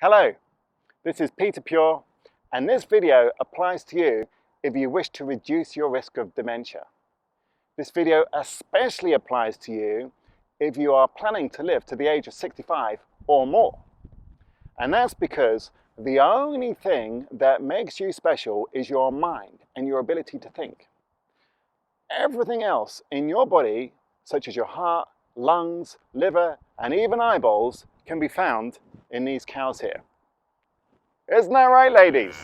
Hello, this is Peter Pure, and this video applies to you if you wish to reduce your risk of dementia. This video especially applies to you if you are planning to live to the age of 65 or more. And that's because the only thing that makes you special is your mind and your ability to think. Everything else in your body, such as your heart, lungs, liver, and even eyeballs, can be found in these cows here. Isn't that right, ladies?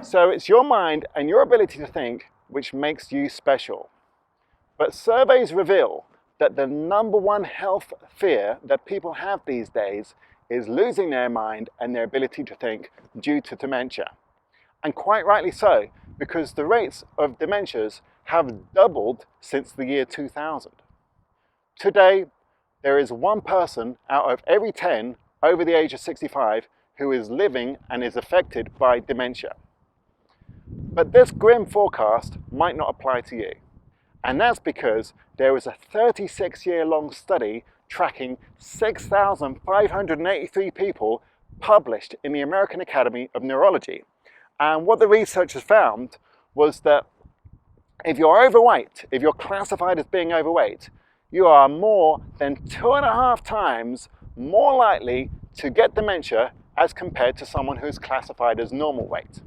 So it's your mind and your ability to think which makes you special. But surveys reveal that the #1 health fear that people have these days is losing their mind and their ability to think due to dementia. And quite rightly so, because the rates of dementias have doubled since the year 2000. Today, there is 1 person out of every 10 over the age of 65 who is living and is affected by dementia. But this grim forecast might not apply to you. And that's because there was a 36-year-long study tracking 6,583 people published in the American Academy of Neurology. And what the researchers found was that if you're overweight, if you're classified as being overweight, you are more than 2.5 times more likely to get dementia as compared to someone who's classified as normal weight.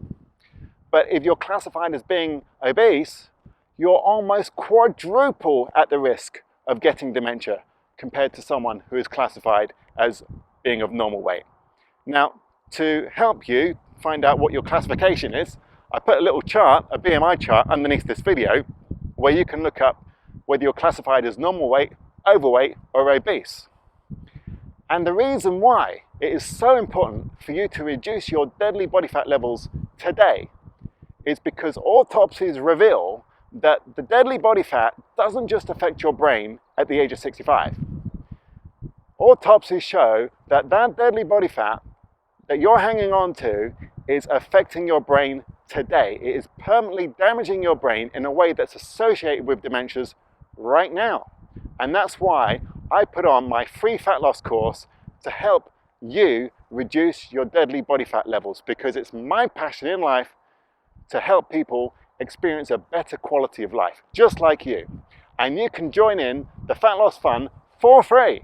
But if you're classified as being obese, you're almost quadruple at the risk of getting dementia compared to someone who is classified as being of normal weight. Now, to help you find out what your classification is, I put a little chart, a BMI chart, underneath this video where you can look up whether you're classified as normal weight, overweight, or obese. And the reason why it is so important for you to reduce your deadly body fat levels today is because autopsies reveal that the deadly body fat doesn't just affect your brain at the age of 65. Autopsies show that that deadly body fat that you're hanging on to is affecting your brain today. It is permanently damaging your brain in a way that's associated with dementias right now. And that's why I put on my free fat loss course to help you reduce your deadly body fat levels, because it's my passion in life to help people experience a better quality of life, just like you. And you can join in the fat loss fun for free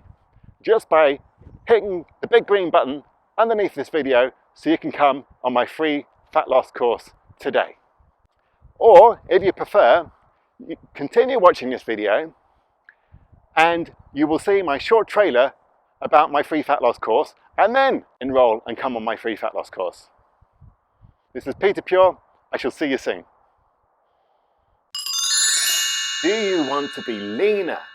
just by hitting the big green button underneath this video so you can come on my free fat loss course today. Or if you prefer, you continue watching this video and you will see my short trailer about my free fat loss course, and then enroll and come on my free fat loss course. This is Peter Pure. I shall see you soon. Do you want to be leaner,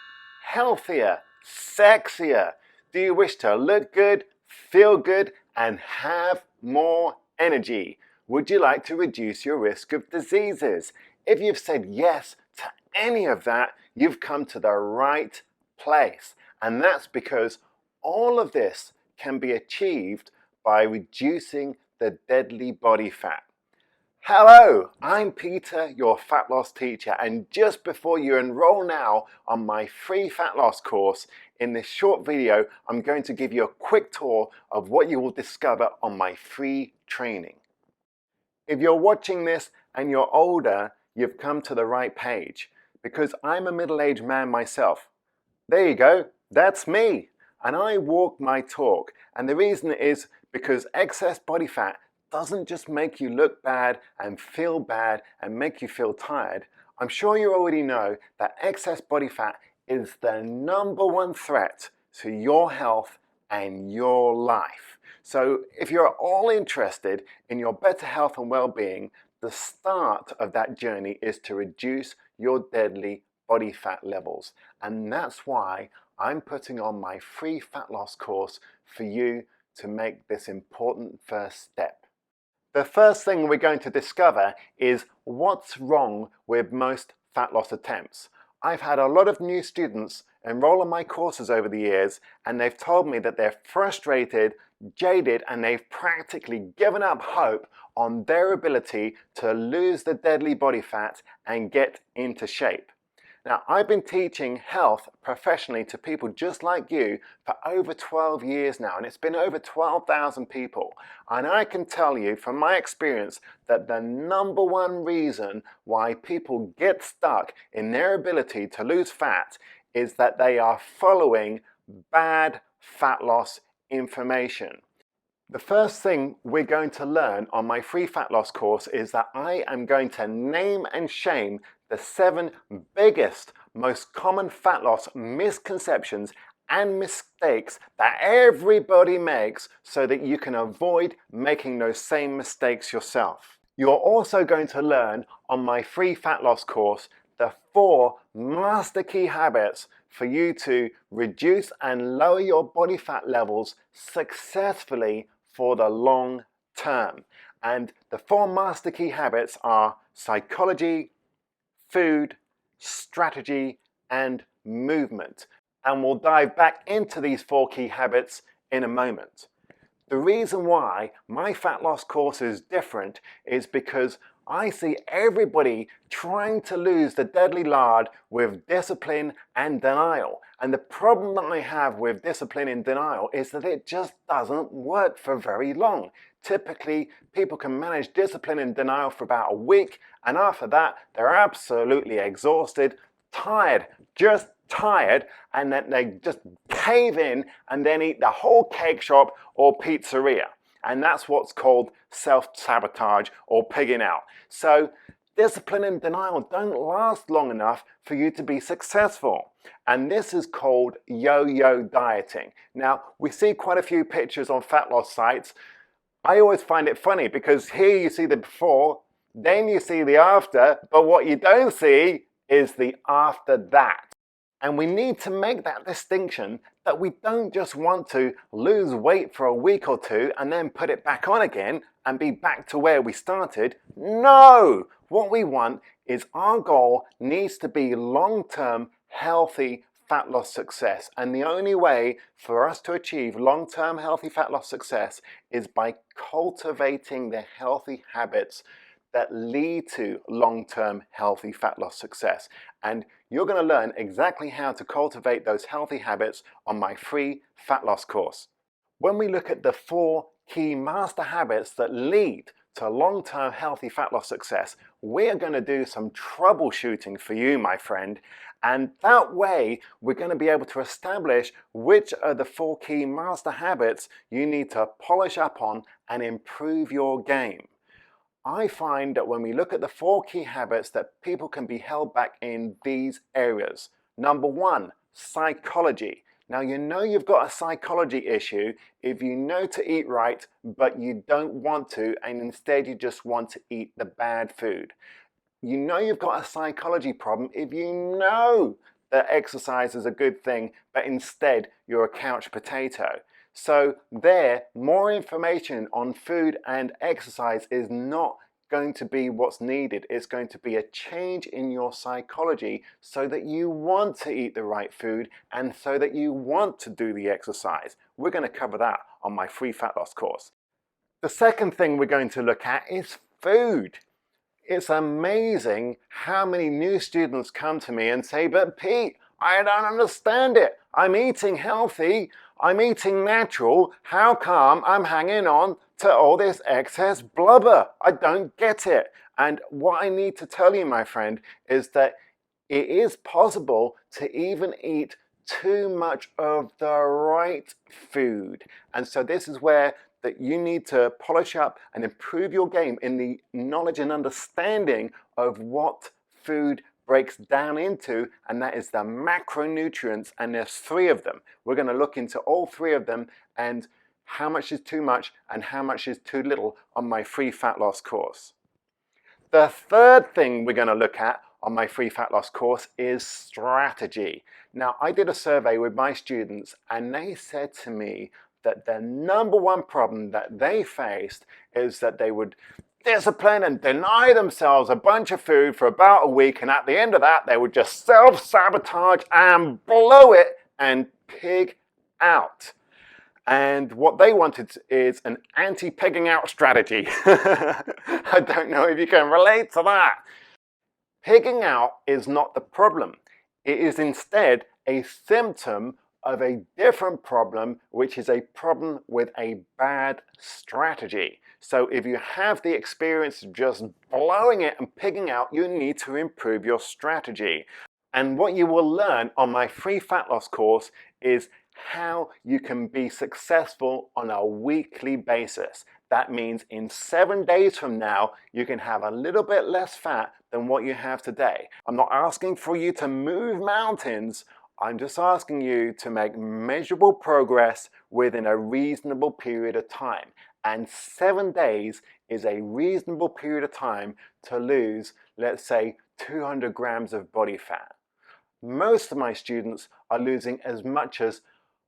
healthier, sexier? Do you wish to look good, feel good, and have more energy? Would you like to reduce your risk of diseases? If you've said yes to any of that, you've come to the right place. And that's because all of this can be achieved by reducing the deadly body fat. Hello, I'm Peter, your fat loss teacher, and just before you enroll now on my free fat loss course, in this short video, I'm going to give you a quick tour of what you will discover on my free training. If you're watching this and you're older, you've come to the right page, because I'm a middle-aged man myself. There you go, that's me, and I walk my talk, and the reason is because excess body fat doesn't just make you look bad and feel bad and make you feel tired. I'm sure you already know that excess body fat is the #1 threat to your health and your life. So if you're all interested in your better health and well-being, the start of that journey is to reduce your deadly body fat levels. And that's why I'm putting on my free fat loss course for you to make this important first step. The first thing we're going to discover is what's wrong with most fat loss attempts. I've had a lot of new students enroll in my courses over the years, and they've told me that they're frustrated, jaded, and they've practically given up hope on their ability to lose the deadly body fat and get into shape. Now, I've been teaching health professionally to people just like you for over 12 years now, and it's been over 12,000 people. And I can tell you from my experience that the number one reason why people get stuck in their ability to lose fat is that they are following bad fat loss information. The first thing we're going to learn on my free fat loss course is that I am going to name and shame the 7 biggest, most common fat loss misconceptions and mistakes that everybody makes so that you can avoid making those same mistakes yourself. You're also going to learn on my free fat loss course the 4 master key habits for you to reduce and lower your body fat levels successfully for the long term. And the 4 master key habits are psychology, food, strategy, and movement. And we'll dive back into these 4 key habits in a moment. The reason why my fat loss course is different is because I see everybody trying to lose the deadly lard with discipline and denial. And the problem that I have with discipline and denial is that it just doesn't work for very long. Typically, people can manage discipline and denial for about a week, and after that, they're absolutely exhausted, tired, just tired, and then they just cave in and then eat the whole cake shop or pizzeria. And that's what's called self-sabotage or pigging out. So discipline and denial don't last long enough for you to be successful. And this is called yo-yo dieting. Now, we see quite a few pictures on fat loss sites. I always find it funny because here you see the before, then you see the after, but what you don't see is the after that. And we need to make that distinction that we don't just want to lose weight for a week or 2 and then put it back on again and be back to where we started. No! What we want is our goal needs to be long-term, healthy fat loss success. And the only way for us to achieve long-term healthy fat loss success is by cultivating the healthy habits that lead to long-term healthy fat loss success. And you're going to learn exactly how to cultivate those healthy habits on my free fat loss course. When we look at the 4 key master habits that lead to long-term healthy fat loss success, we're going to do some troubleshooting for you, my friend. And that way, we're going to be able to establish which are the 4 key master habits you need to polish up on and improve your game. I find that when we look at the 4 key habits that people can be held back in these areas. Number 1, psychology. Now you know you've got a psychology issue if you know to eat right, but you don't want to, and instead you just want to eat the bad food. You know you've got a psychology problem if you know that exercise is a good thing, but instead you're a couch potato. So there, more information on food and exercise is not going to be what's needed. It's going to be a change in your psychology so that you want to eat the right food and so that you want to do the exercise. We're going to cover that on my free fat loss course. The second thing we're going to look at is food. It's amazing how many new students come to me and say, "But Pete, I don't understand it. I'm eating healthy. I'm eating natural. How come I'm hanging on to all this excess blubber? I don't get it." And what I need to tell you, my friend, is that it is possible to even eat too much of the right food. And so this is where that you need to polish up and improve your game in the knowledge and understanding of what food breaks down into, and that is the macronutrients, and there's 3 of them. We're going to look into all 3 of them and how much is too much and how much is too little on my free fat loss course. The third thing we're going to look at on my free fat loss course is strategy. Now, I did a survey with my students and they said to me that the number 1 problem that they faced is that they would discipline and deny themselves a bunch of food for about a week, and at the end of that they would just self-sabotage and blow it and pig out. And what they wanted is an anti-pigging out strategy. I don't know if you can relate to that. Pigging out is not the problem. It is instead a symptom of a different problem, which is a problem with a bad strategy. So if you have the experience of just blowing it and pigging out, you need to improve your strategy. And what you will learn on my free fat loss course is how you can be successful on a weekly basis. That means in 7 days from now, you can have a little bit less fat than what you have today. I'm not asking for you to move mountains. I'm just asking you to make measurable progress within a reasonable period of time. And 7 days is a reasonable period of time to lose, let's say, 200 grams of body fat. Most of my students are losing as much as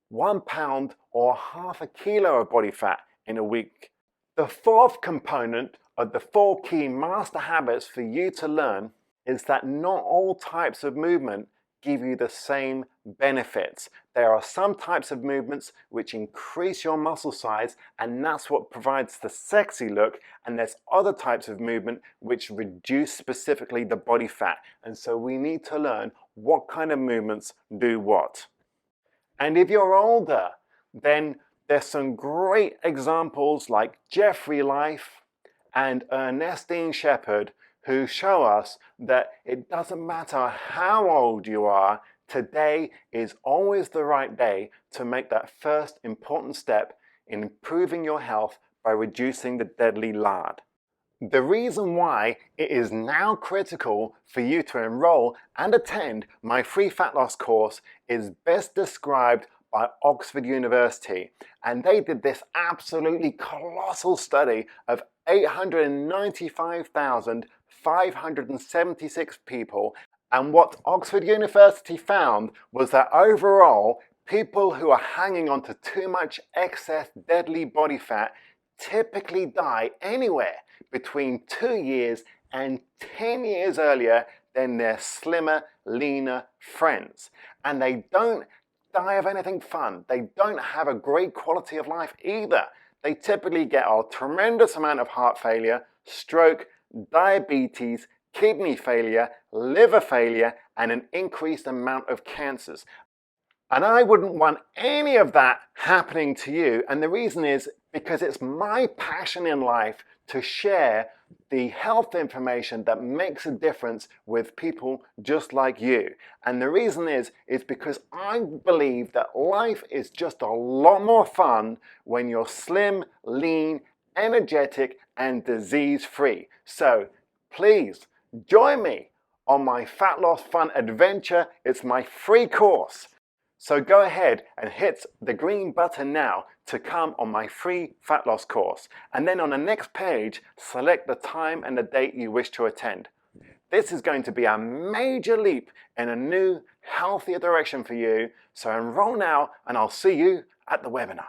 1 pound or half a kilo of body fat in a week. The fourth component of the 4 key master habits for you to learn is that not all types of movement give you the same benefits. There are some types of movements which increase your muscle size, and that's what provides the sexy look, and there's other types of movement which reduce specifically the body fat, and so we need to learn what kind of movements do what. And if you're older, then there's some great examples like Jeffrey Life and Ernestine Shepherd who show us that it doesn't matter how old you are, today is always the right day to make that first important step in improving your health by reducing the deadly lard. The reason why it is now critical for you to enroll and attend my free fat loss course is best described by Oxford University, and they did this absolutely colossal study of 895,576 people, and what Oxford University found was that overall, people who are hanging on to too much excess deadly body fat typically die anywhere between 2 years and 10 years earlier than their slimmer, leaner friends. And they don't die of anything fun. They don't have a great quality of life either. They typically get a tremendous amount of heart failure, stroke, diabetes, kidney failure, liver failure, and an increased amount of cancers. And I wouldn't want any of that happening to you. And the reason is because it's my passion in life to share the health information that makes a difference with people just like you. And the reason is because I believe that life is just a lot more fun when you're slim, lean, energetic, and disease-free. So please join me on my Fat Loss Fun adventure. It's my free course. So go ahead and hit the green button now to come on my free fat loss course. And then on the next page, select the time and the date you wish to attend. This is going to be a major leap in a new, healthier direction for you. So enroll now and I'll see you at the webinar.